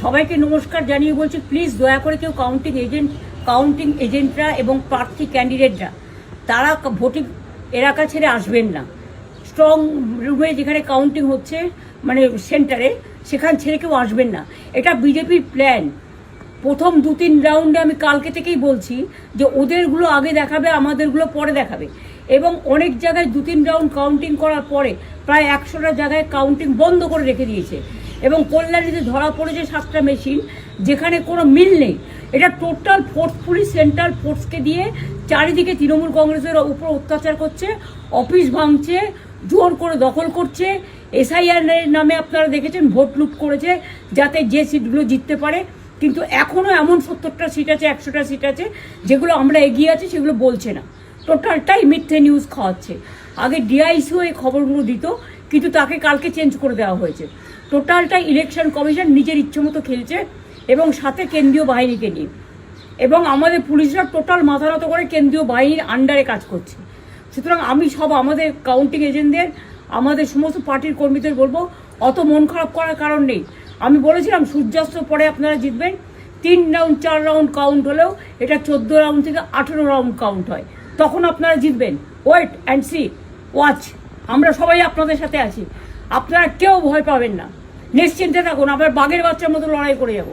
সবাইকে নমস্কার জানিয়ে বলছি, প্লিজ দয়া করে কেউ কাউন্টিং এজেন্টরা এবং প্রার্থী ক্যান্ডিডেটরা তারা ভোটিং এলাকা ছেড়ে আসবেন না। স্ট্রং রুমে যেখানে কাউন্টিং হচ্ছে, মানে সেন্টারে, সেখান ছেড়ে কেউ আসবেন না। এটা বিজেপির প্ল্যান। প্রথম 2-3 রাউন্ডে আমি কালকে থেকেই বলছি যে ওদেরগুলো আগে দেখাবে, আমাদেরগুলো পরে দেখাবে। এবং অনেক জায়গায় 2-3 রাউন্ড কাউন্টিং করার পরে প্রায় 100টা জায়গায় কাউন্টিং বন্ধ করে রেখে দিয়েছে। এবং কল্যাণীতে ধরা পড়েছে 7টা মেশিন, যেখানে কোনো মিল নেই। এটা টোটাল ফোর্স, পুলিশ সেন্ট্রাল ফোর্সকে দিয়ে চারিদিকে তৃণমূল কংগ্রেসের উপর অত্যাচার করছে, অফিস ভাঙছে, জোর করে দখল করছে। এসআইআর নামে আপনারা দেখেছেন ভোট লুট করেছে যাতে যে সিটগুলো জিততে পারে। কিন্তু এখনও এমন 70টা সিট আছে, 100টা সিট আছে যেগুলো আমরা এগিয়ে আছি, সেগুলো বলছে না। টোটালটাই মিথ্যে নিউজ খাওয়াচ্ছে। আগে ডিআইসিও এই খবরগুলো দিত, কিন্তু তাকে কালকে চেঞ্জ করে দেওয়া হয়েছে। টোটালটাই ইলেকশন কমিশন নিজের ইচ্ছে মতো খেলছে, এবং সাথে কেন্দ্রীয় বাহিনীকে নিয়ে। এবং আমাদের পুলিশরা টোটাল মাথা নত করে কেন্দ্রীয় বাহিনীর আন্ডারে কাজ করছে। সুতরাং আমি আমাদের কাউন্টিং এজেন্টদের, আমাদের সমস্ত পার্টির কর্মীদের বলবো, অত মন খারাপ করার কারণ নেই। আমি বলেছিলাম সূর্যাস্তের পরে আপনারা জিতবেন। 3 রাউন্ড 4 রাউন্ড কাউন্ট হলেও এটা 14 রাউন্ড থেকে 18 রাউন্ড কাউন্ট হয়, তখন আপনারা জিতবেন। Wait and see, watch. আমরা সবাই আপনাদের সাথে আছি, আপনারা কেউ ভয় পাবেন না, নিশ্চিন্তে থাকুন। আবার বাঘের বাচ্চার মতো লড়াই করে যাবো।